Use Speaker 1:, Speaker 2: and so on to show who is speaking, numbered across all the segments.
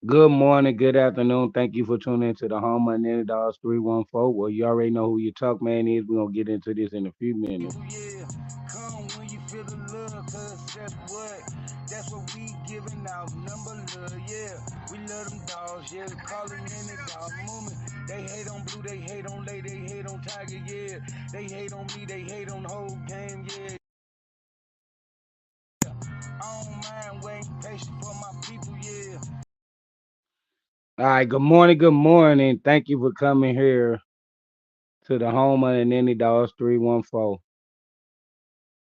Speaker 1: Good morning, good afternoon. Thank you for tuning into the Home of Nanny Dogs 314. Well, you already know who your talk man is. We're going to get into this in a few minutes.
Speaker 2: Yeah, come when you feel the love, cause that's what we giving out. Number love, yeah. We love them dogs, yeah. Calling in the dog movement. They hate on blue, they hate on lay, they hate on tiger, yeah. They hate on me, they hate on the whole game, yeah. I don't mind waiting patient for my people, yeah.
Speaker 1: All right, good morning, good morning. Thank you for coming here to the Home of the Nanny Dogs 314.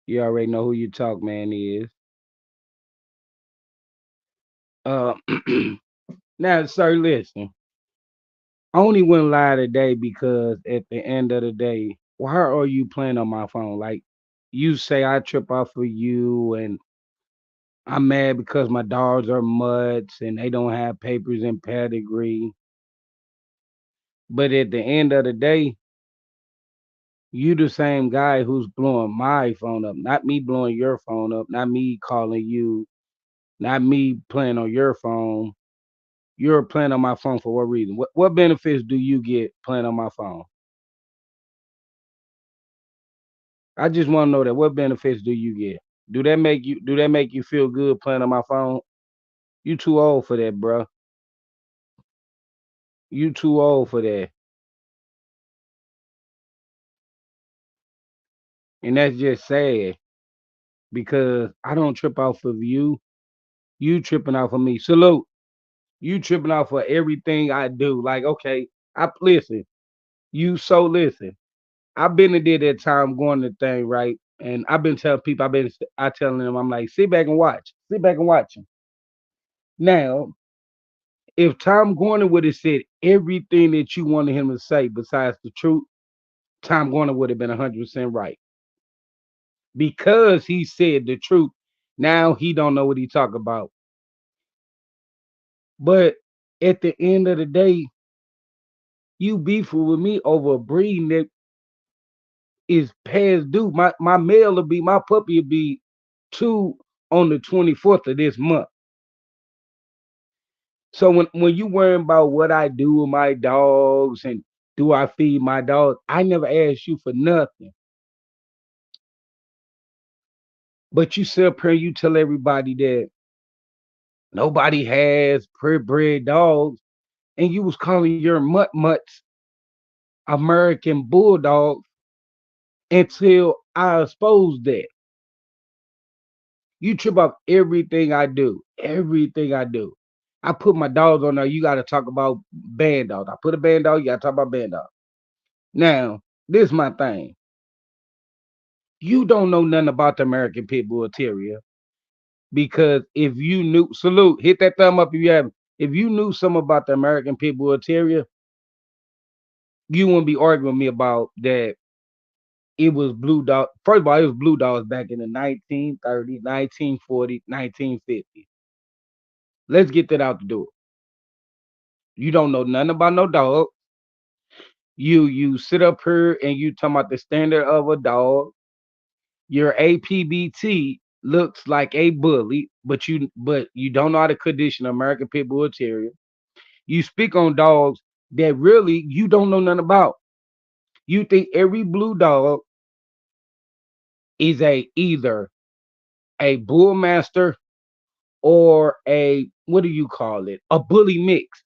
Speaker 1: You already know who your talk man is. Uh, Now, sir, listen. I only went live today because at the end of the day, why are you playing on my phone? Like, you say I trip off of you and I'm mad because my dogs are mutts and they don't have papers and pedigree. But at the end of the day, you the same guy who's blowing my phone up, not me blowing your phone up, not me calling you, not me playing on your phone. You're playing on my phone for what reason? What benefits do you get playing on my phone? I just want to know that. What benefits do you get? Do that make you feel good playing on my phone? You too old for that, bruh. You too old for that. And that's just sad because I don't trip off of you. You tripping off of me. Salute. You tripping off of everything I do. Like, okay, I listen. Listen. I've been to did that time going to thing, right? And I've been telling people, I telling them, I'm like, sit back and watch. Sit back and watch him. Now, if Tom Gorner would have said everything that you wanted him to say besides the truth, Tom Gorner would have been 100% right. Because he said the truth, now he don't know what he talk about. But at the end of the day, you beefing with me over a breed that is past due. My puppy will be 2 on the 24th of this month. So when you worrying about what I do with my dogs and do I feed my dogs, I never asked you for nothing. But you sit up here and you tell everybody that nobody has purebred dogs, and you was calling your mutts American bulldogs until I exposed that. You trip up everything I do. Everything I do. I put my dogs on there. You got to talk about band dogs. I put a band dog. You got to talk about band dog. Now, this is my thing. You don't know nothing about the American Pit Bull Terrier because if you knew, salute, hit that thumb up if you haven't. If you knew something about the American Pit Bull Terrier, you wouldn't be arguing with me about that. It was blue dog. First of all, it was blue dogs back in the 1930s, 1940s, 1950s. Let's get that out the door. You don't know nothing about no dog. You sit up here and you talking about the standard of a dog. Your APBT looks like a bully, but you don't know how to condition an American Pit Bull Terrier. You speak on dogs that really you don't know nothing about. You think every blue dog is a either a bull master or a what do you call it? A bully mix.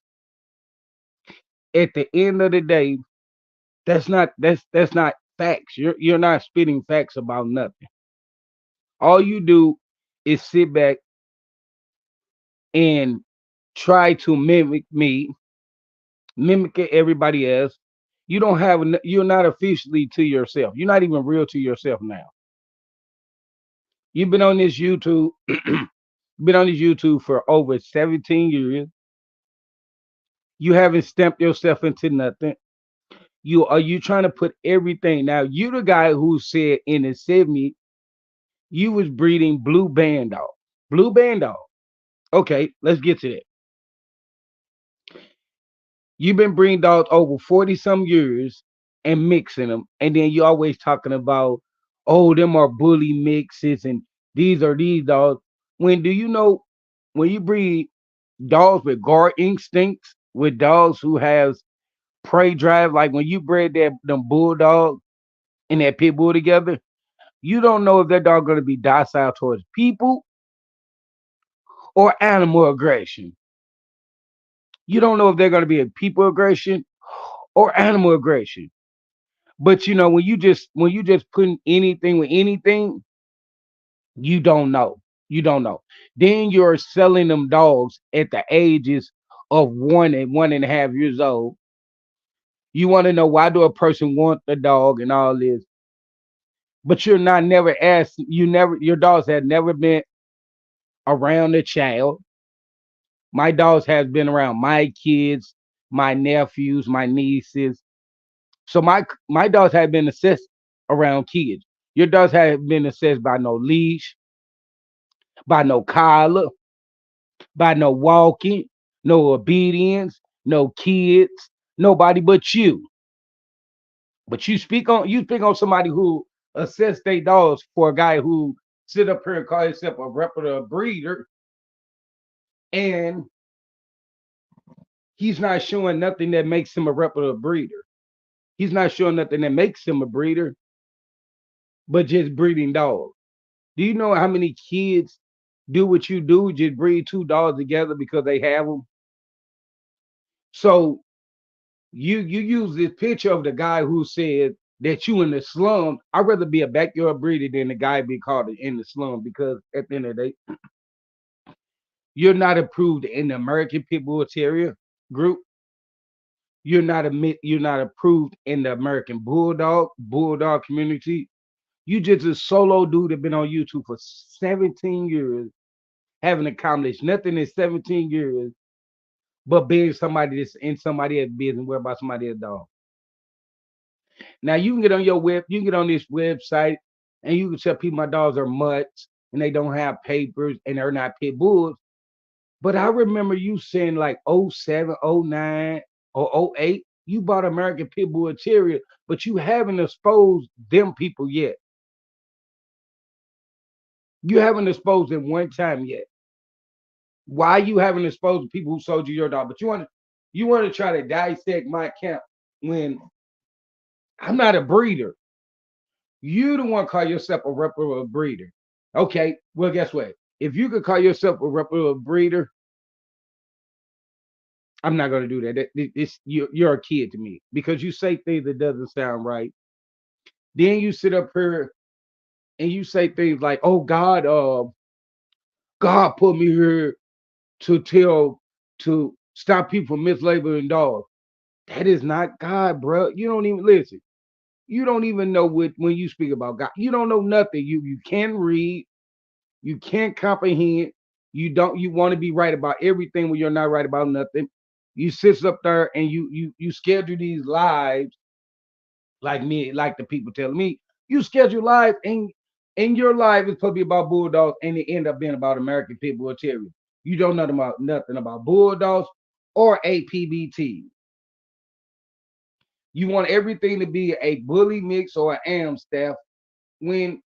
Speaker 1: At the end of the day, that's not facts. You're not spitting facts about nothing. All you do is sit back and try to mimic me, mimic everybody else. You're not officially to yourself. You're not even real to yourself now. You've been on this YouTube for over 17 years. You haven't stamped yourself into nothing. You trying to put everything now. You the guy who said in the 70s you was breeding blue band dog. Blue band dog. Okay, let's get to that. You've been breeding dogs over 40 some years and mixing them, and then you always talking about, oh, them are bully mixes and These are these dogs. When do you know when you breed dogs with guard instincts, with dogs who has prey drive, like when you bred that them bulldog and that pit bull together, you don't know if that dog gonna be docile towards people or animal aggression. You don't know if they're gonna be a people aggression or animal aggression. But you know, when you just putting anything with anything, you don't know. You don't know. Then you're selling them dogs at the ages of 1 and 1.5 years old. You want to know why do a person want the dog and all this, but you're not never asked. You never your dogs had never been around a child. My dogs has been around my kids, my nephews, my nieces. So my dogs have been assessed around kids. Your dogs have been assessed by no leash, by no collar, by no walking, no obedience, no kids, nobody but you. But you speak on somebody who assess their dogs for a guy who sit up here and call himself a reputable breeder, and he's not showing nothing that makes him a reputable breeder. He's not showing nothing that makes him a breeder, but just breeding dogs. Do you know how many kids do what you do, just breed two dogs together because they have them? So you use this picture of the guy who said that you in the slum. I'd rather be a backyard breeder than the guy be called in the slum, because at the end of the day, you're not approved in the American Pit Bull Terrier group. You're not approved in the American Bulldog community. You just a solo dude that been on YouTube for 17 years, haven't accomplished nothing in 17 years, but being somebody that's in somebody else's business, worry about somebody else's dog. Now you can get on you can get on this website and you can tell people my dogs are mutts and they don't have papers and they're not pit bulls. But I remember you saying like '07, '09, or '08, you bought American Pit Bull Terrier, but you haven't exposed them people yet. You haven't exposed them one time yet. Why you haven't exposed the people who sold you your dog? But you want to try to dissect my account when I'm not a breeder. You don't want to call yourself a reputable breeder. Okay, well, guess what? If you could call yourself a reputable breeder, I'm not going to do that. You're a kid to me because you say things that doesn't sound right. Then you sit up here and you say things like, "Oh God put me here to tell to stop people from mislabeling dogs." That is not God, bro. You don't even listen. You don't even know what when you speak about God. You don't know nothing. You can't read. You can't comprehend. You want to be right about everything when you're not right about nothing. You sit up there and you schedule these lives like me, like the people telling me. You schedule live and your life is supposed to be about bulldogs and it end up being about American Pit Bull Terrier. You don't know about nothing about bulldogs or APBT. You want everything to be a bully mix or an am staff when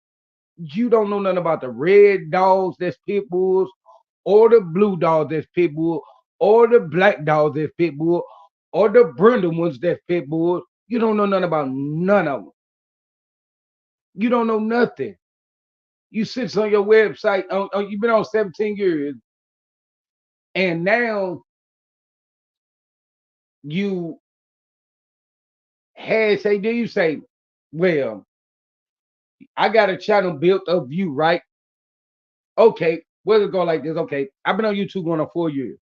Speaker 1: you don't know nothing about the red dogs that's pit bulls, or the blue dogs that's pit bull, or the black dogs that's pit bull, or the brindle ones that's pit bull. You don't know nothing about none of them. You don't know nothing. You sit on your website. You've been on 17 years, and now you had say. Do you say, well, I got a channel built of you, right? Okay, we'll go like this. Okay, I've been on YouTube going on 4 years.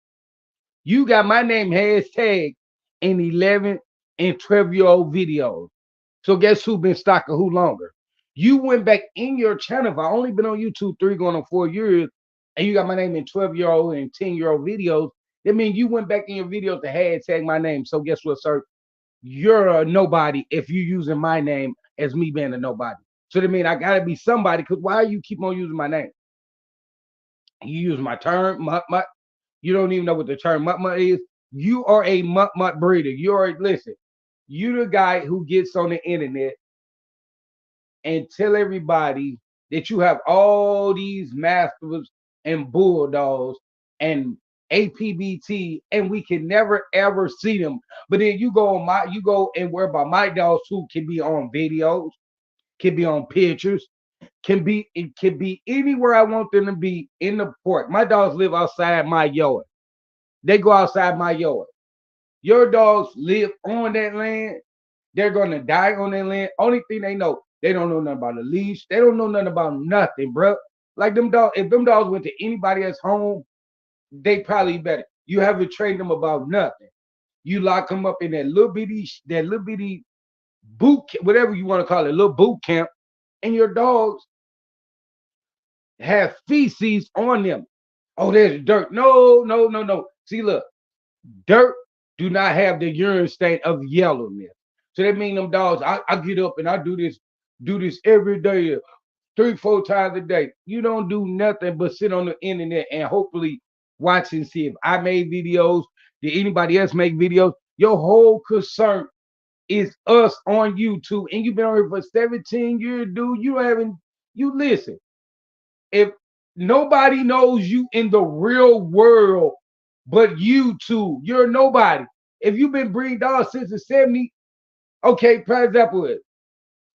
Speaker 1: You got my name hashtag in 11 and 12-year-old videos. So guess who been stalking who longer? You went back in your channel. If I only been on YouTube 3 going on 4 years, and you got my name in 12-year-old and 10-year-old videos, that means you went back in your videos to hashtag my name. So guess what, sir? You're a nobody if you using my name as me being a nobody. So that means I gotta be somebody, because why you keep on using my name? You use my term, mutt. You don't even know what the term mutt is. You are a mutt breeder. Listen. You the guy who gets on the internet and tell everybody that you have all these mastiffs and bulldogs and APBT, and we can never ever see them. But then you go and worry about my dogs who can be on videos, can be on pictures, it can be anywhere I want them to be in the park. My dogs live outside my yard. They go outside my yard. Your dogs live on that land. They're gonna die on that land. Only thing they don't know nothing about a leash. They don't know nothing about nothing, bro. Like them dogs, if them dogs went to anybody else's home, they probably better. You haven't trained them about nothing. You lock them up in that little bitty whatever you want to call it, little boot camp, and your dogs have feces on them. Oh, there's dirt. No, no, no, no. See, look, dirt do not have the urine stain of yellowness. So that means them dogs, I get up and I do this every day, 3, 4 times a day. You don't do nothing but sit on the internet and hopefully watch and see if I made videos. Did anybody else make videos? Your whole concern is us on YouTube. And you've been on here for 17 years, dude. You listen. If nobody knows you in the real world but YouTube, you're nobody. If you've been breeding dogs since the 70s, okay, for example,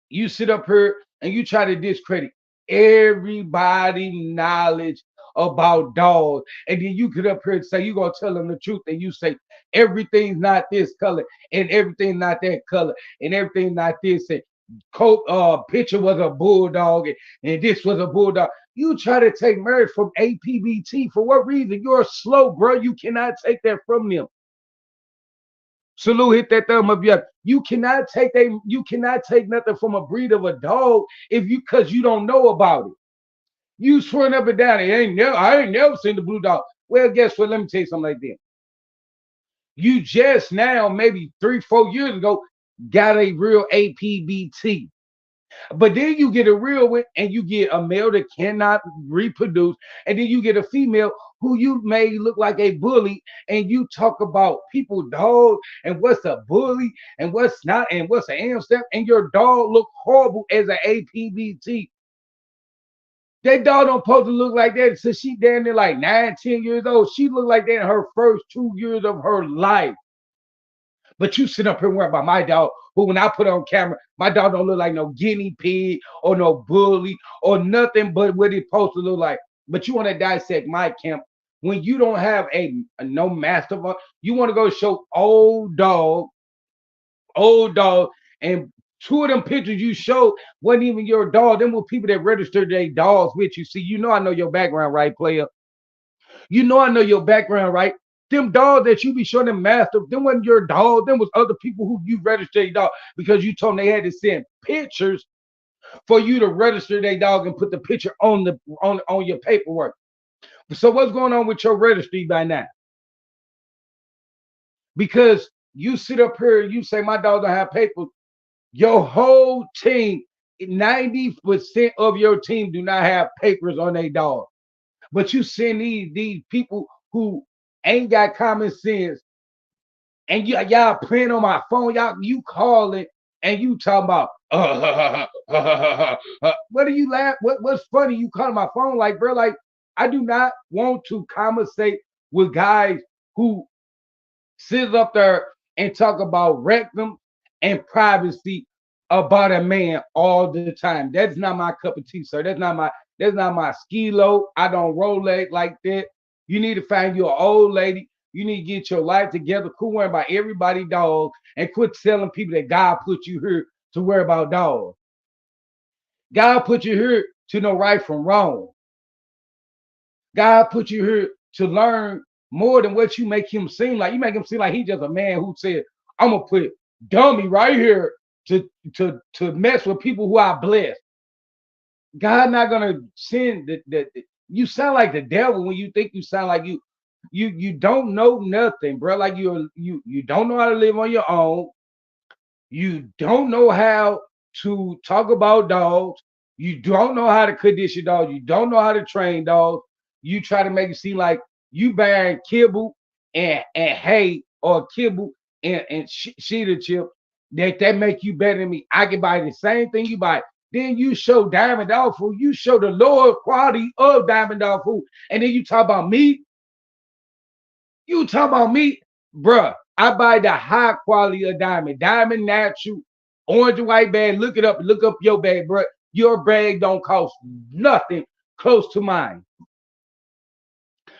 Speaker 1: you sit up here and you try to discredit everybody knowledge about dogs, and then you get up here and say you're gonna tell them the truth, and you say everything's not this color and everything's not that color and everything's not this, and picture was a bulldog and this was a bulldog. You try to take Mary from APBT for what reason? You're slow, bro. You cannot take that from them. Salute, hit that thumb up. You cannot take nothing from a breed of a dog if you because you don't know about it. You swearing up and down. I ain't never seen the blue dog. Well, guess what? Let me tell you something like that. You just now, maybe 3, 4 years ago, got a real APBT. But then you get a real one and you get a male that cannot reproduce, and then you get a female who you may look like a bully, and you talk about people dog and what's a bully and what's not and what's an Amsterdam, and your dog look horrible as an APBT. That dog don't supposed to look like that since she damn near like 9, 10 years old. She looked like that in her first 2 years of her life. But you sit up here and worry about my dog, who when I put on camera, my dog don't look like no guinea pig or no bully or nothing but what it's supposed to look like. But you want to dissect my camp when you don't have a no master. You want to go show old dog, and 2 of them pictures you showed wasn't even your dog. Them were people that registered their dogs with you. See, you know I know your background, right, player? You know I know your background, right? Them dogs that you be showing them master, them wasn't your dog. Them was other people who you registered their dog because you told them they had to send pictures for you to register their dog and put the picture on your paperwork. So what's going on with your registry by now? Because you sit up here and you say my dog don't have papers. Your whole team, 90% of your team do not have papers on their dog. But you send these people who ain't got common sense, and y'all playing on my phone, you calling and you talking about what are you laugh? What's funny? You calling my phone like, bro, like I do not want to conversate with guys who sit up there and talk about rectum and privacy about a man all the time. That's not my cup of tea, sir. That's not my skilo. I don't roll like that. You need to find you an old lady. You need to get your life together. Quit worrying about everybody dog and quit telling people that God put you here to worry about dogs. God put you here to know right from wrong. God put you here to learn more than what you make him seem like. You make him seem like he's just a man who said, I'm gonna put dummy right here to mess with people who I bless. God not gonna send the you sound like the devil when you think you sound like you don't know nothing, bro. Like you don't know how to live on your own. You don't know how to talk about dogs. You don't know how to condition dogs. You don't know how to train dogs. You try to make it seem like you buying kibble and hay or kibble and cheetah chip that make you better than me. I can buy the same thing you buy. Then you show Diamond Dog Food. You show the lower quality of Diamond Dog Food. And then you talk about meat. You talk about meat. Bruh, I buy the high quality of Diamond. Diamond Natural, orange and white bag. Look it up. Look up your bag, bruh. Your bag don't cost nothing close to mine.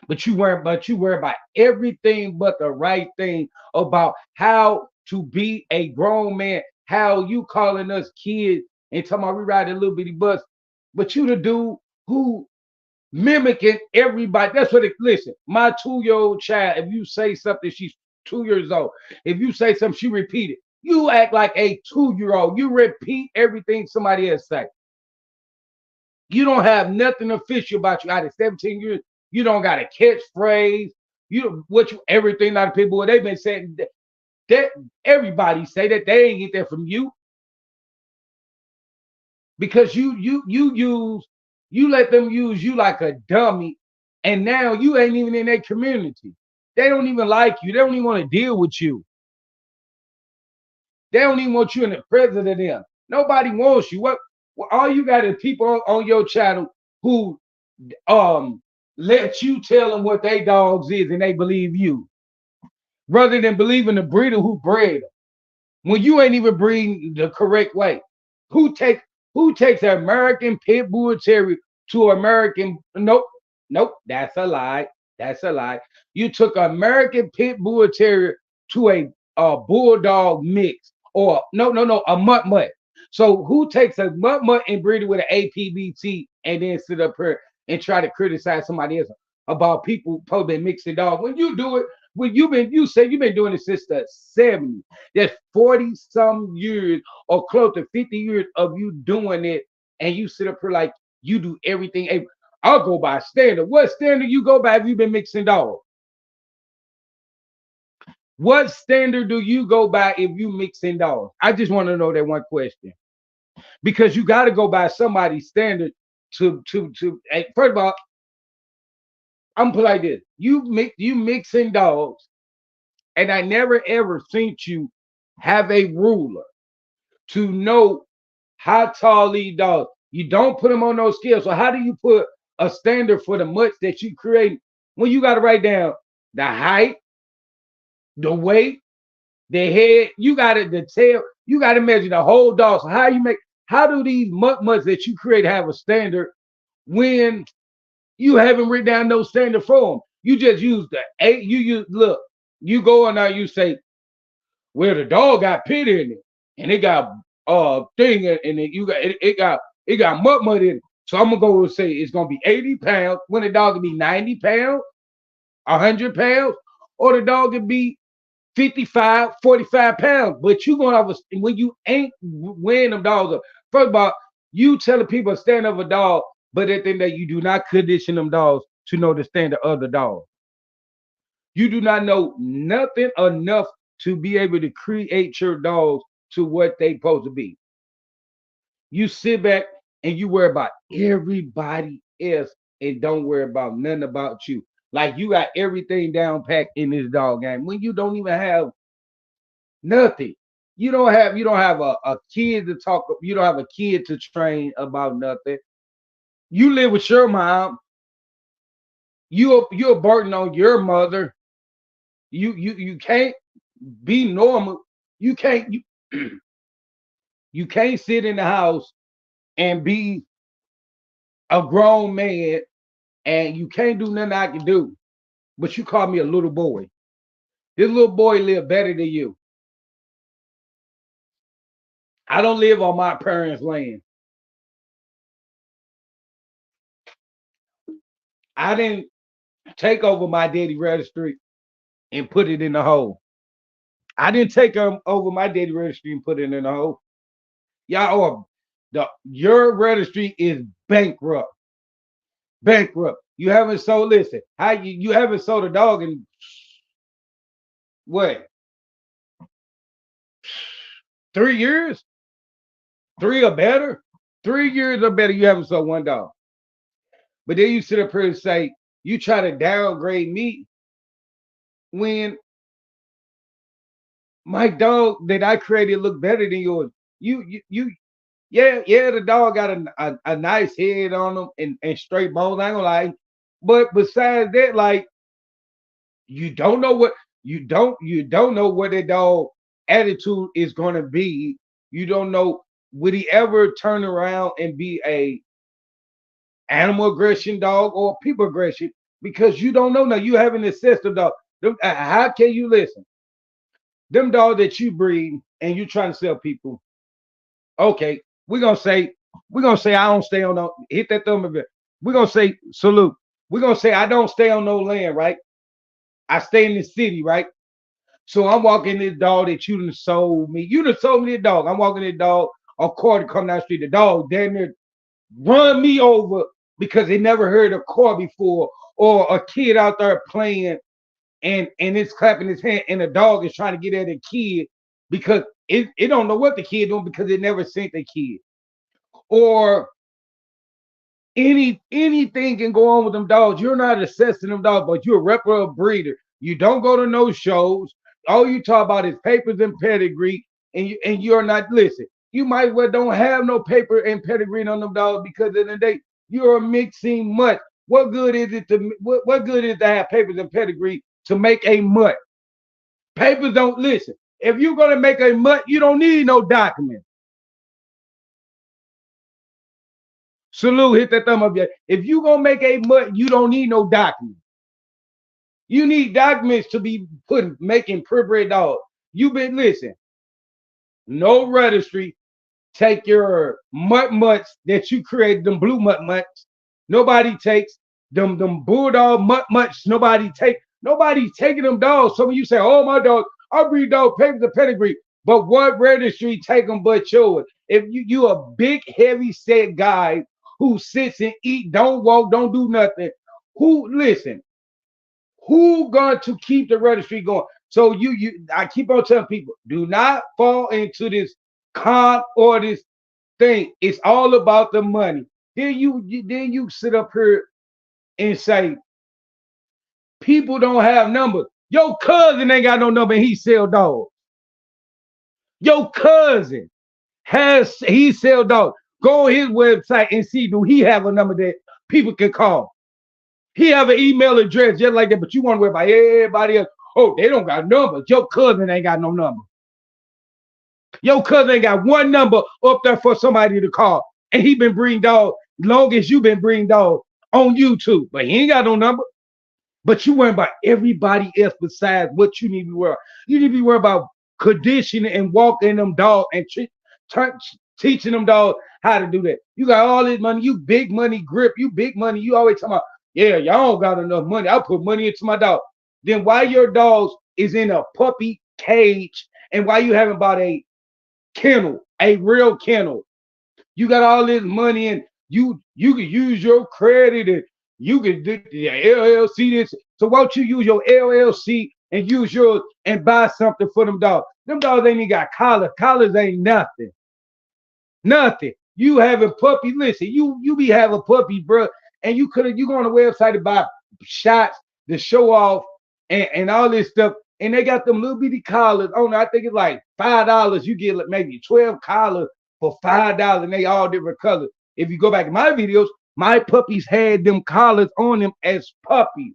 Speaker 1: But you worry about everything but the right thing about how to be a grown man, how you calling us kids and talking about we ride a little bitty bus. But you the dude who mimicking everybody. That's what it listen. My 2 year old child, if you say something, she's 2 years old. If you say something, she repeat it. You act like a 2 year old. You repeat everything somebody else say. You don't have nothing official about you out of 17 years. You don't got a catchphrase. You what you everything out of people. They've been saying that everybody say that they ain't get that from you because you let them use you like a dummy, and now you ain't even in their community. They don't even like you. They don't even want to deal with you. They don't even want you in the presence of them. Nobody wants you. What all you got is people on your channel who um let you tell them what they dogs is and they believe you rather than believing the breeder who bred them when you ain't even breeding the correct way. Who take who takes an American pit bull terrier to American? Nope, nope, that's a lie. That's a lie. You took American pit bull terrier to a bulldog mix or no a mutt mutt. So who takes a mutt mutt and breed it with an APBT and then sit up here and try to criticize somebody else about people probably mixing dogs when you do it when you say you've been doing it since the 70s. There's 40 some years or close to 50 years of you doing it, and you sit up here like you do everything. Hey, I'll go by standard. What standard you go by if you've been mixing dogs? What standard do you go by if you mixing dogs? I just want to know that one question. Because you got to go by somebody's standard to hey, first of all, I'm gonna put it like this. You mixing dogs, and I never ever seen you have a ruler to know how tall these dogs. You don't put them on those scales. So how do you put a standard for the mutts that you create when you got to write down the height, the weight, the head? You got to the tail. You got to measure the whole dog. So how you make? How do these mutts that you create have a standard when you haven't written down no standard for them? You just use the eight. You use look. You go in there. You say, well, the dog got pit in it, and it got thing in it. You got it got mud in it. So I'm gonna go and say it's gonna be 80 pounds when the dog can be 90 pounds, 100 pounds, or the dog can be 55, 45 pounds. But you gonna have when you ain't weighing them dogs up. First of all, you telling people stand of a dog, but at the end that you do not condition them dogs to know the standard of the dog. You do not know nothing enough to be able to create your dogs to what they supposed to be. You sit back and you worry about everybody else and don't worry about nothing about you. Like you got everything down packed in this dog game when you don't even have nothing. You don't have a kid to talk. You don't have a kid to train about nothing. You live with your mom. You're a burden on your mother. You can't be normal. You can't you can't sit in the house and be a grown man and you can't do nothing I can do. But you call me a little boy. This little boy live better than you. I don't live on my parents' land. I didn't take over my daddy registry and put it in the hole. I didn't take over my daddy registry and put it in the hole. Y'all are your registry is bankrupt. Bankrupt. You haven't sold listen. How you haven't sold a dog in what 3 years? Three or better? 3 years or better, you haven't sold one dog. But then you sit up here and say you try to downgrade me when my dog that I created look better than yours. You Yeah, the dog got a nice head on him and straight bones. I ain't gonna lie. But besides that, like you don't know what you don't know what that dog attitude is gonna be. You don't know would he ever turn around and be a animal aggression dog or people aggression because you don't know now. You haven't assessed the dog. How can you listen? Them dogs that you breed and you trying to sell people. Okay, we're gonna say I don't stay on no hit that thumb of it. We're gonna say salute. We're gonna say I don't stay on no land, right? I stay in the city, right? So I'm walking this dog that you done sold me. You done sold me the dog. I'm walking this dog, a car to come down the street. The dog damn near run me over because they never heard a car before, or a kid out there playing and it's clapping his hand, and the dog is trying to get at a kid because it don't know what the kid doing because it never seen the kid. Or anything can go on with them dogs. You're not assessing them dogs, but you're a reputable breeder. You don't go to no shows. All you talk about is papers and pedigree, and you're not listen. You might well don't have no paper and pedigree on them dogs because in the day you're a mixing mutt. What good is it to what good is it to have papers and pedigree to make a mutt? Papers don't listen. If you're gonna make a mutt, you don't need no document. Salute, hit that thumb up. Yeah. If you gonna make a mutt, you don't need no document. You need documents to be put making purebred dogs. You been listen. No registry. Take your mutts that you created, them blue mutts. Nobody takes them bulldog mutts. Nobody's taking them dogs. So when you say, "Oh my dog, I breed dog papers the pedigree," but what registry take them but yours? If you a big heavy set guy who sits and eat, don't walk, don't do nothing. Who listen? Who going to keep the registry going? So I keep on telling people, do not fall into this con or this thing. It's all about the money. Then you sit up here and say people don't have numbers. Your cousin ain't got no number and he sell dogs. Your cousin he sell dogs. Go on his website and see do he have a number that people can call. He have an email address just like that, but you want to worry about everybody else. Oh, they don't got numbers. Your cousin ain't got no number. Your cousin ain't got one number up there for somebody to call. And he been breeding dogs long as you been breeding dogs on YouTube. But he ain't got no number. But you worry about everybody else besides what you need to be worried about. You need to be worried about conditioning and walking them dogs and teaching them dogs how to do that. You got all this money. You big money grip. You big money. You always talking about, yeah, y'all don't got enough money. I'll put money into my dog. Then why your dogs is in a puppy cage and why you haven't bought a kennel, a real kennel? You got all this money and you can use your credit and you can do the LLC this. So why don't you use your LLC and use yours and buy something for them dogs? Them dogs ain't even got collars. Collars ain't nothing. Nothing. You having puppy. Listen, you be having puppy, bro. And you go on the website to buy shots to show off and all this stuff. And they got them little bitty collars on. I think it's like $5. You get like maybe 12 collars for $5, and they all different colors. If you go back in my videos, my puppies had them collars on them as puppies.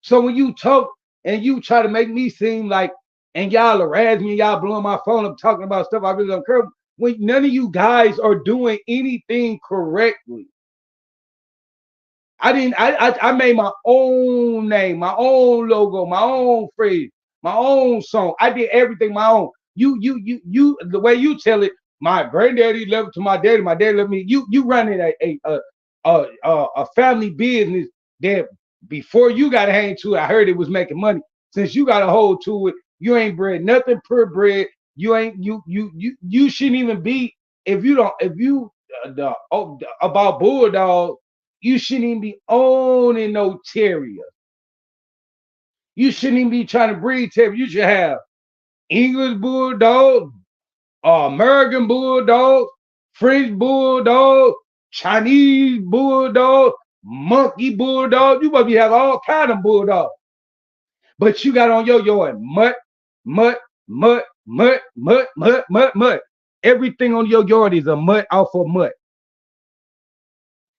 Speaker 1: So when you talk and you try to make me seem like, and y'all harass me, y'all blowing my phone up talking about stuff I really don't care, when none of you guys are doing anything correctly. I made my own name, my own logo, my own phrase, my own song. I did everything my own. You the way you tell it, my granddaddy left it to my daddy, my daddy left me. You running a family business that before you got a hand to it, I heard it was making money. Since you got a hold to it, you ain't bred nothing purebred. You ain't you shouldn't even be if you about bulldog. You shouldn't even be owning no terrier. You shouldn't even be trying to breed terrier. You should have English bulldog, American bulldog, French bulldog, Chinese bulldog, monkey bulldog. You must be have all kind of bulldogs. But you got on your mutt, mutt, mutt, mutt, mutt, mutt, mutt. Everything on your yard is a mutt off of mutt.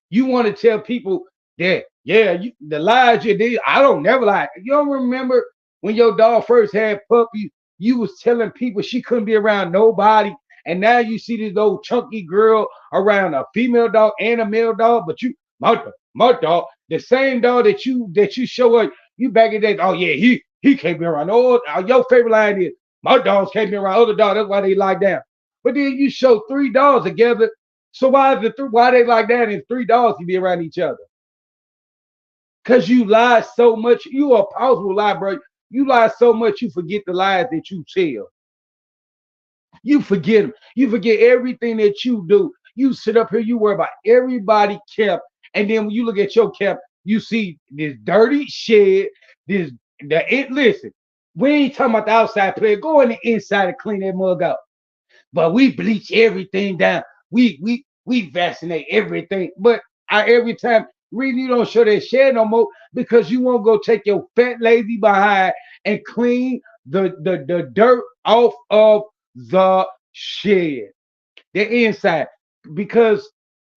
Speaker 1: You want to tell people that, yeah, the lies you did, I don't never lie. You don't remember when your dog first had puppy, you was telling people she couldn't be around nobody. And now you see this old chunky girl around a female dog and a male dog, but my dog, the same dog that you show her, you back in that, oh yeah, he can't be around. Oh, your favorite line is my dogs can't be around other dogs, that's why they lie down. But then you show three dogs together, so why they like that and three dogs can be around each other? Cause you lie so much. You a powerful lie, bro. You lie so much you forget the lies that you tell. You forget them. You forget everything that you do. You sit up here, you worry about everybody kept, and then when you look at your cap, you see this dirty shed. This listen. We ain't talking about the outside player. Go in the inside and clean that mug up. But we bleach everything down. We vaccinate everything. But every time really you don't show that shed no more because you won't go take your fat lazy behind and clean the dirt off of the shed, the inside. Because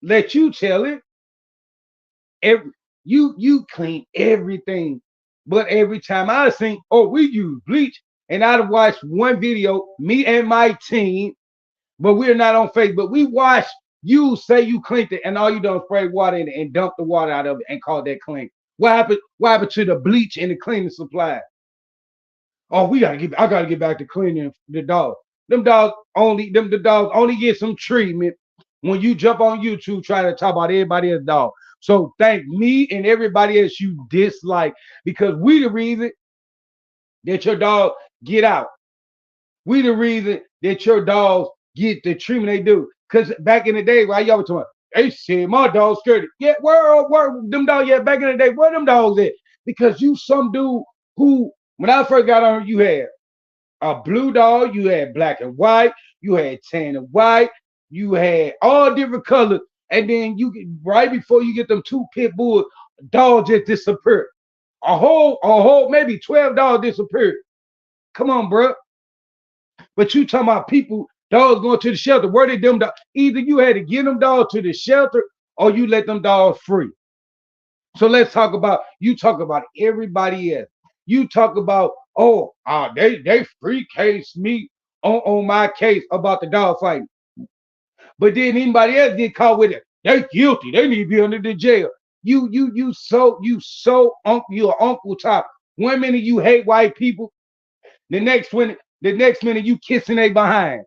Speaker 1: let you tell it, every you clean everything. But every time I think, oh, we use bleach, and I'd watch one video, me and my team, but we're not on Facebook. We watch you say you cleaned it, and all you done is spray water in it and dump the water out of it and call that clean. What happened? What happened to the bleach and the cleaning supply? Oh, I gotta get back to cleaning the dog. The dogs only get some treatment when you jump on YouTube trying to talk about everybody else's dog. So thank me and everybody else you dislike because we the reason that your dog get out. We the reason that your dogs get the treatment they do. Because back in the day, right, y'all were talking, they said my dog's scared. Yeah, where them dogs? Yeah, back in the day, where them dogs at? Because you some dude who, when I first got on, you had a blue dog, you had black and white, you had tan and white, you had all different colors, and then right before you get them two pit bull dogs just disappeared. A whole maybe 12 dogs disappeared. Come on, bro. But you talking about people, dogs going to the shelter. Where did them dogs? Either you had to get them dogs to the shelter or you let them dogs free. So let's talk about, you talk about everybody else. You talk about, they free case me on my case about the dog fight. But then anybody else get caught with it. They guilty. They need to be under the jail. You're Uncle Top. 1 minute you hate white people, the next minute you kissing they behind.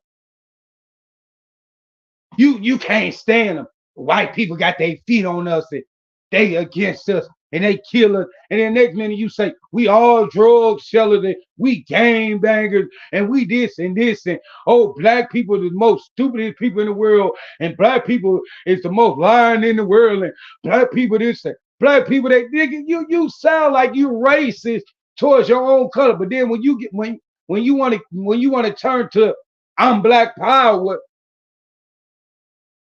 Speaker 1: You can't stand them. White people got their feet on us and they against us and they kill us. And then next minute you say we all drug sellers and we gang bangers and we this and this and black people are the most stupidest people in the world and black people is the most lying in the world and black people this and black people that nigga you sound like you racist towards your own color. But then when you want to turn to I'm black power,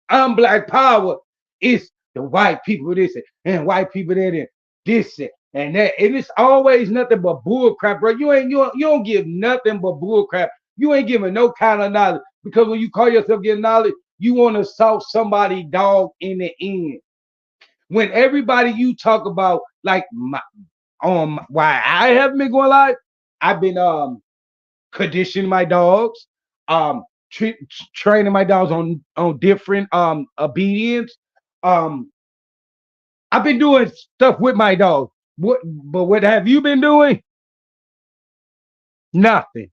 Speaker 1: I'm black power. It's the white people this and white people that and this and that. And it's always nothing but bull crap, bro. You don't give nothing but bull crap. You ain't giving no kind of knowledge. Because when you call yourself getting knowledge, you want to solve somebody dog in the end. When everybody you talk about, like why I haven't been going live, I've been conditioning my dogs, training my dogs on different obedience. I've been doing stuff with my dog. What have you been doing? Nothing.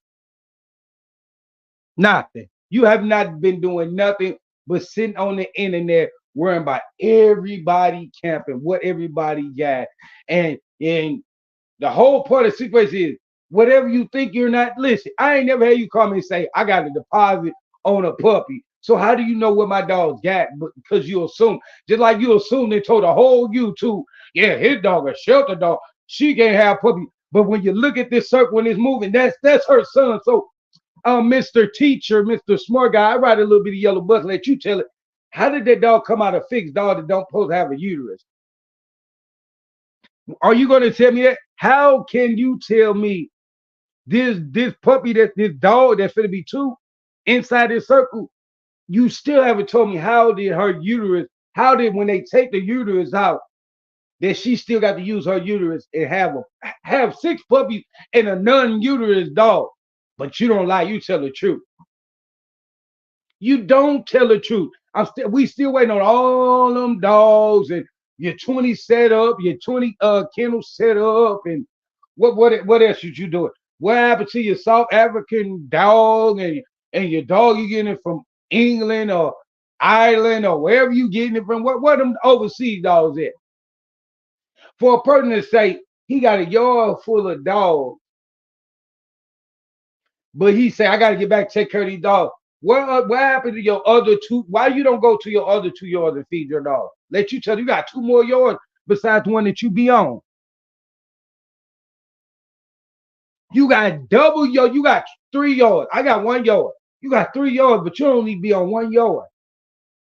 Speaker 1: Nothing. You have not been doing nothing but sitting on the internet worrying about everybody camping, what everybody got. And the whole part of the situation is whatever you think you're not, listen, I ain't never had you call me and say, I got a deposit on a puppy. So how do you know what my dog's got? Because you assume, just like you assume they told the whole YouTube, yeah, his dog a shelter dog. She can't have puppy. But when you look at this circle when it's moving, that's her son. So Mr. Teacher, Mr. Smart Guy, I write a little bit of yellow book, let you tell it. How did that dog come out a fixed dog that don't supposed to have a uterus? Are you going to tell me that? How can you tell me this puppy, this dog that's going to be two inside this circle You still haven't told me how did her uterus, how did when they take the uterus out, that she still got to use her uterus and have 6 puppies and a non-uterus dog. But you don't lie, you tell the truth. You don't tell the truth. We still waiting on all them dogs and your 20 set up, your 20 kennels set up, and what else should you do? What happened to your South African dog and your dog you getting it from England or Ireland or wherever you getting it from? What them overseas dogs at? For a person to say he got a yard full of dogs, but he say I got to get back take care of these dogs. What happened to your other two? Why you don't go to your other 2 yards and feed your dog? Let you tell you got 2 more yards besides the one that you be on. You got double you got 3 yards. I got 1 yard. You got 3 yards, but you only be on 1 yard.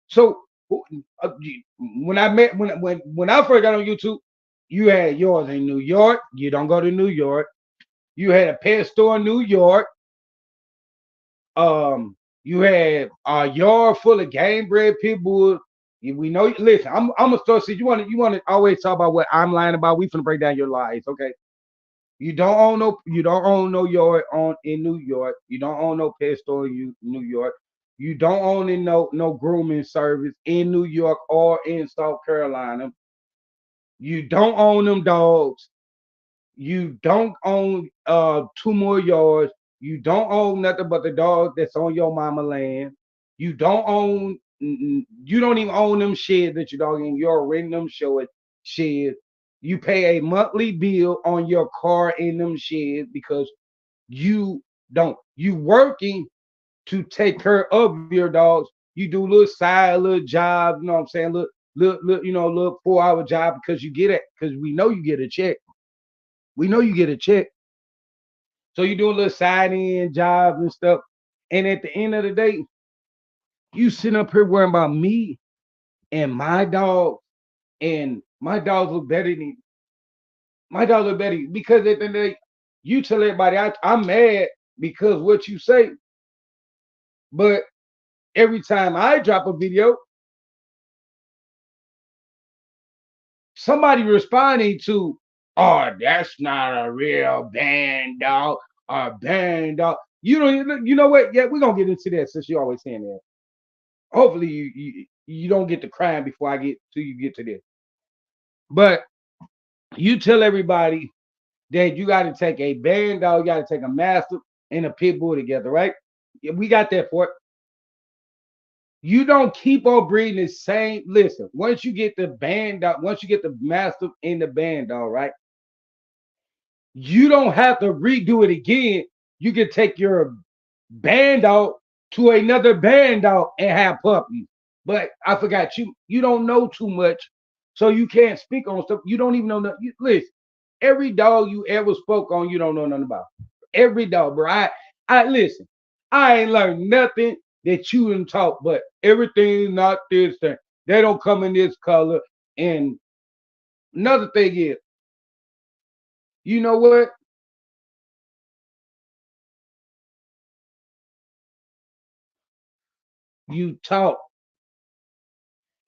Speaker 1: So when I met when I first got on YouTube, you had yours in New York. You don't go to New York. You had a pet store in New York. You had a yard full of game bred pit bulls. We know. Listen, I'm a start. See, you want to always talk about what I'm lying about. We finna break down your lies, okay? You don't own no yard on in New York. You don't own no pet store in New York. You don't own no grooming service in New York or in South Carolina. You don't own them dogs. You don't own 2 more yards. You don't own nothing but the dog that's on your mama land. You don't even own them sheds that your dog in. You're renting them sheds. You pay a monthly bill on your car in them sheds because you don't. You working to take care of your dogs. You do little jobs, you know what I'm saying? Little 4-hour job because because we know you get a check. We know you get a check. So you do a little side end jobs and stuff. And at the end of the day, you sitting up here worrying about me and my dog, and my dogs look better than my dogs look better because at the end of the day, you tell everybody I'm mad because what you say, but every time I drop a video, somebody responding to, oh, that's not a real band dog or band dog. You know what? Yeah, we're gonna get into that since you're always saying that. Hopefully you don't get to crying before I get to this. But you tell everybody that you got to take a band dog, you got to take a master and a pit bull together, right? Yeah, we got that for it. You don't keep on breeding the same. Listen, once you get the band dog, once you get the master and the band dog, right? You don't have to redo it again. You can take your band dog to another band dog and have puppies. But I forgot you don't know too much, so you can't speak on stuff. You don't even know nothing. Listen, every dog you ever spoke on, you don't know nothing about. Every dog, bro. I listen. I ain't learned nothing that you didn't talk, but everything not this thing. They don't come in this color. And another thing is, you know what? You talk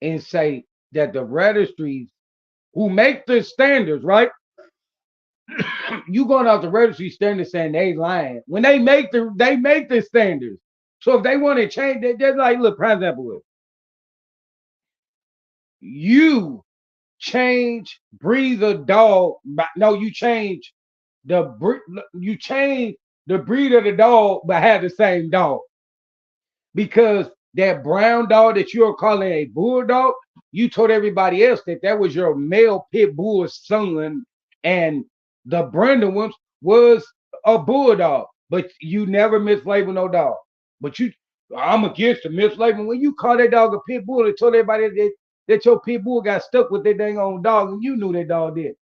Speaker 1: and say that the registries who make the standards, right? You going out the registry standards saying they lying when they make the standards. So if they want to change, they're like, look, for example, you change breed the dog. No, the you change the breed of the dog, but have the same dog because that brown dog that you're calling a bulldog, you told everybody else that was your male pit bull son, and the Brandon ones was a bulldog, but you never mislabeled no dog. But I'm against the mislabeling. When you call that dog a pit bull, and told everybody that your pit bull got stuck with that dang old dog, and you knew that dog did.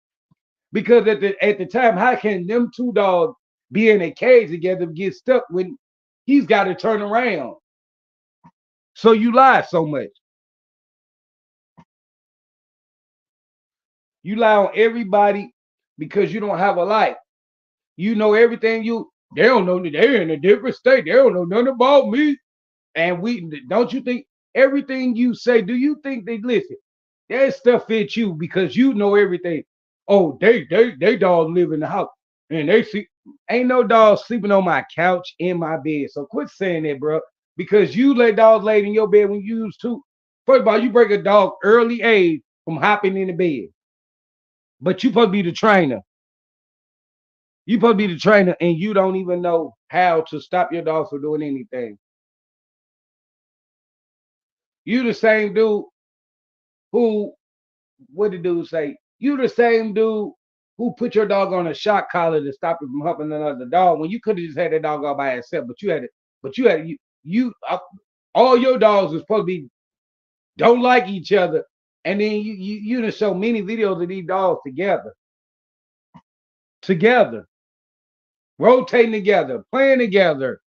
Speaker 1: Because at the time, how can them two dogs be in a cage together get stuck when he's got to turn around? So you lie so much. You lie on everybody because you don't have a life. You know everything they don't know. They're in a different state. They don't know nothing about me. And we don't you think everything you say, do you think they listen? That stuff fits you because you know everything. Oh, they dog live in the house. And they see ain't no dog sleeping on my couch in my bed. So quit saying that, bro. Because you let dogs lay in your bed when you used to. First of all, you break a dog early age from hopping in the bed. But you supposed to be the trainer. You supposed to be the trainer and you don't even know how to stop your dog from doing anything. You the same dude who what did dude say? You the same dude who put your dog on a shock collar to stop it from humping another dog when you could have just had that dog all by itself, but you had it, but you all your dogs are supposed to be don't like each other, and then you done show many videos of these dogs together, rotating together, playing together,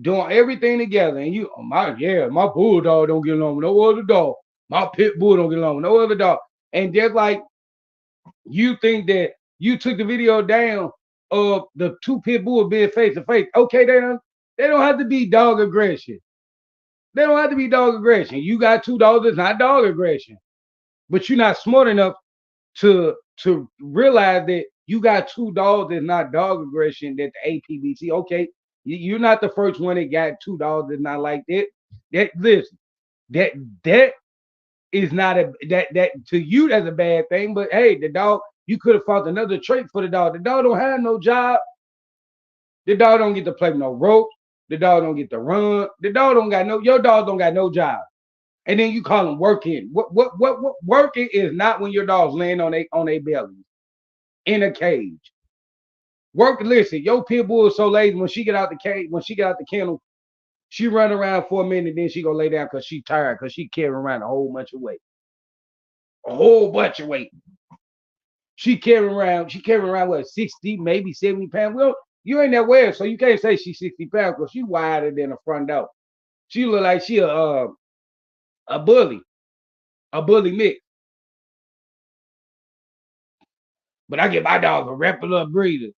Speaker 1: doing everything together, and you my bulldog don't get along with no other dog, my pit bull don't get along with no other dog, and just like you think that you took the video down of the two pit bulls being face to face. Okay, they don't have to be dog aggression. They don't have to be dog aggression. You got two dogs that's not dog aggression, but you're not smart enough to realize that you got two dogs that's not dog aggression. That the APBC. Okay, you're not the first one that got two dogs that's not like that. That listen, that is not that to you that's a bad thing. But hey, the dog, you could have found another trait for the dog. The dog don't have no job. The dog don't get to play with no ropes. The dog don't get to run. The dog don't got no. Your dog don't got no job. And then you call them working. What working is not when your dog's laying on a belly in a cage. Work. Listen, your pit bull is so lazy when she get out the cage, when she get out the kennel, she run around for a minute, then she go lay down because she tired because she carrying around a whole bunch of weight, a whole bunch of weight. She carrying around what 60, maybe 70 pounds. Well, you ain't that well, so you can't say she's 60 pounds because she wider than a front door. She look like she a bully, a bully mix. But I get my dog a reputable breeder.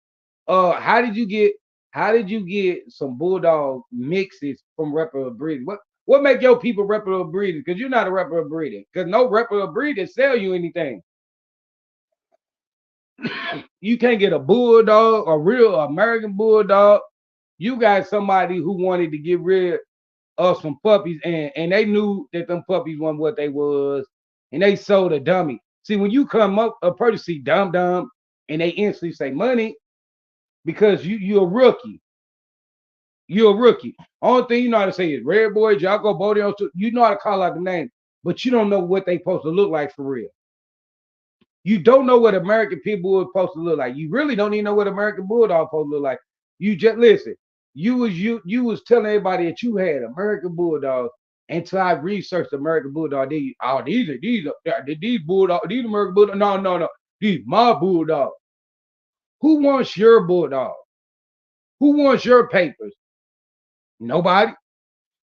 Speaker 1: How did you get some bulldog mixes from reputable breeders? What make your people reputable breeders? Because you're not a reputable breeder. Because no reputable breeder sell you anything. You can't get a bulldog, a real American bulldog. You got somebody who wanted to get rid of some puppies, and they knew that them puppies weren't what they was, and they sold a dummy. See, when you come up, a person see dumb, and they instantly say money because you're a rookie. You're a rookie. Only thing you know how to say is Red Boy, Jocko, Bodie. You know how to call out the name, but you don't know what they supposed to look like for real. You don't know what American Pit Bull is supposed to look like. You really don't even know what American Bulldog is supposed to look like. You just listen. You was telling everybody that you had American Bulldog until I researched American Bulldog. These Bulldog, these American Bulldog. No. These my Bulldog. Who wants your Bulldog? Who wants your papers? Nobody.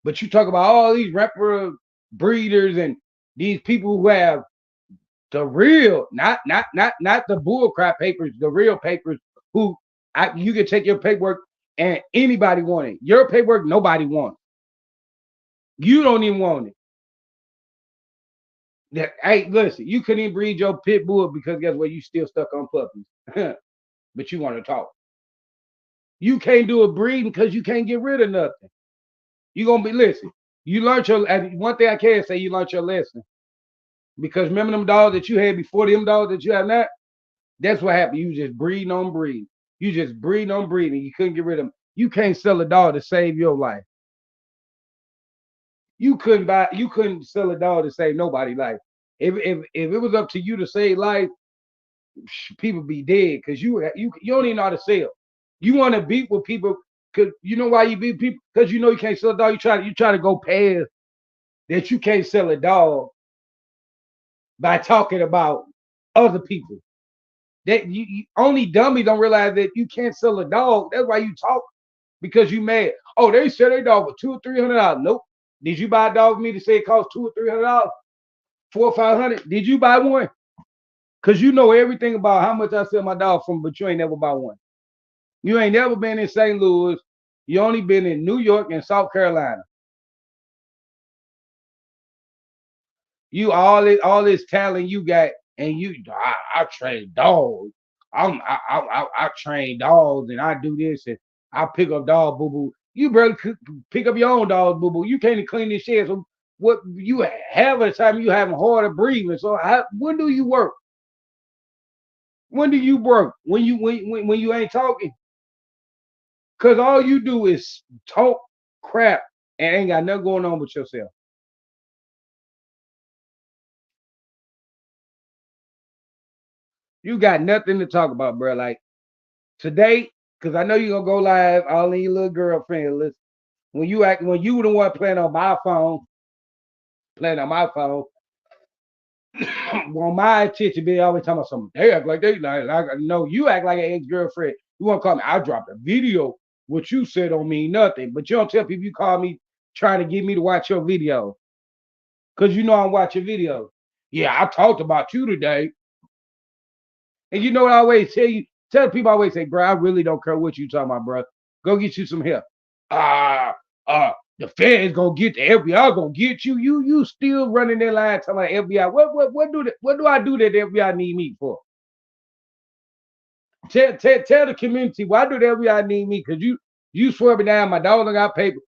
Speaker 1: But you talk about all these rapper breeders and these people who have the real, not the bullcrap papers, the real papers who you can take your paperwork and anybody want it. Your paperwork, nobody wants. You don't even want it. Hey, listen, you couldn't even breed your pit bull because guess what? You still stuck on puppies. But you want to talk. You can't do a breeding because you can't get rid of nothing. You gonna be listen. You learned your one thing I can say, you learned your lesson. Because remember them dogs that you had before them dogs that you have now? That's what happened. You just breeding on breed. You just breeding on breeding. You couldn't get rid of them. You can't sell a dog to save your life. You couldn't sell a dog to save nobody's life. If it was up to you to save life, people be dead because you don't even know how to sell. You want to beat with people because you know why you beat people because you know you can't sell a dog. You try to go past that you can't sell a dog by talking about other people. That you only dummies don't realize that you can't sell a dog. That's why you talk because you mad. Oh, they sell their dog for $200 or $300. Nope. Did you buy a dog for me to say it costs $200 or $300? 400 or 500? Did you buy one? Cause you know everything about how much I sell my dog from, but you ain't never bought one. You ain't never been in St. Louis. You only been in New York and South Carolina. You all this talent you got, and I train dogs. I train dogs, and I do this, and I pick up dog boo boo. You barely pick up your own dog boo boo. You can't even clean this shit. So what you have at the time you having harder breathing. So when do you work? When do you work? When you ain't talking? Cause all you do is talk crap and ain't got nothing going on with yourself. You got nothing to talk about, bro. Like today, cause I know you gonna go live. All in your little girlfriend list. When you the one playing on my phone, well, my attention be always talking about something. They act like they like no, you act like an ex girlfriend. You want to call me? I dropped a video. What you said don't mean nothing, but you don't tell people you call me trying to get me to watch your video because you know I'm watching videos. Yeah, I talked about you today, and you know what I always tell you. Tell people I always say, bro, I really don't care what you talking about, bro. Go get you some help. Uh, the feds gonna get the FBI gonna get you. You still running that line talking about FBI. What do I do that the FBI need me for? Tell the community why do the FBI need me? Because you swerve it down. My dog don't got paper.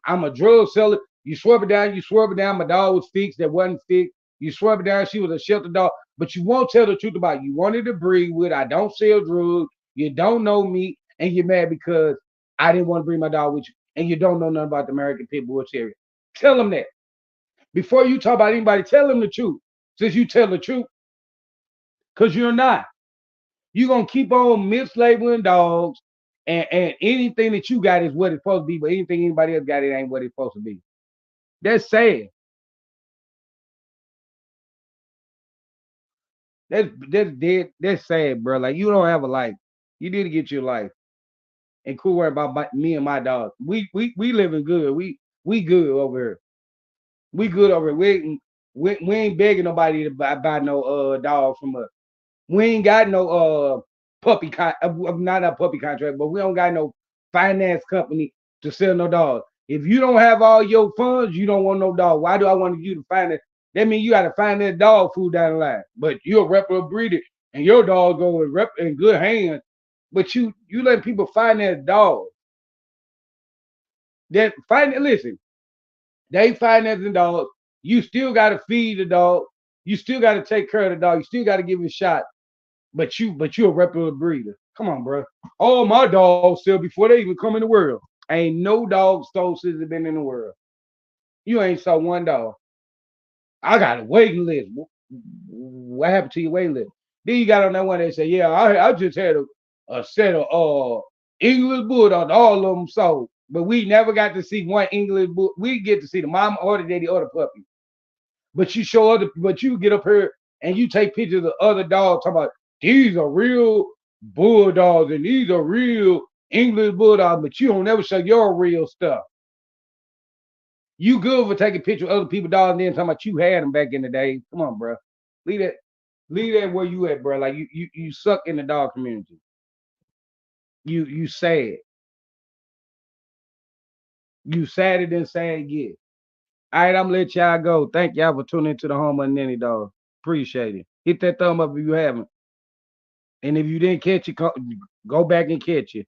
Speaker 1: I'm a drug seller. You swerve it down. You swerve it down. My dog was fixed. That wasn't fixed. You swerve it down. She was a shelter dog. But you won't tell the truth about it. You wanted to breed with. I don't sell drugs. You don't know me, and you're mad because I didn't want to bring my dog with you, and you don't know nothing about the American Pit Bull Terrier. Tell them that before you talk about anybody. Tell them the truth. Since you tell the truth, because you're not. You're gonna keep on mislabeling dogs, and anything that you got is what it's supposed to be, but anything anybody else got, it ain't what it's supposed to be. That's sad. That's dead. That's sad, bro. Like you don't have a life. You need to get your life and quit worrying about me and my dog. We living good. We good over here. We good over here. We ain't begging nobody to buy no dog from us. We ain't got no not a puppy contract, but we don't got no finance company to sell no dog. If you don't have all your funds, you don't want no dog. Why do I want you to find it? That means you got to find that dog food down the line. But you're a reputable breeder, and your dog go in good hands. But you let people find that dog. That find it. Listen, they financing dogs. You still got to feed the dog. You still got to take care of the dog. You still got to give it a shot. But you a reputable breeder. Come on, bro. All my dogs sell before they even come in the world. Ain't no dog sold since they been in the world. You ain't saw one dog. I got a waiting list. What happened to your waiting list? Then you got on that one that say, yeah, I just had a set of English bulldogs, all of them sold. But we never got to see one English bull. We get to see the mom or the daddy or the puppy. But you get up here and you take pictures of other dogs talking about these are real bulldogs and these are real English bulldogs, but you don't never show your real stuff. You good for taking pictures of other people's dogs and then talking about you had them back in the day. Come on, bro. Leave that, leave that where you at, bro. Like you suck in the dog community. You sad. You sadder than sad get. All right, I'm gonna let y'all go. Thank y'all for tuning into the home of Nanny Dog. Appreciate it. Hit that thumb up if you haven't. And if you didn't catch it, go back and catch it.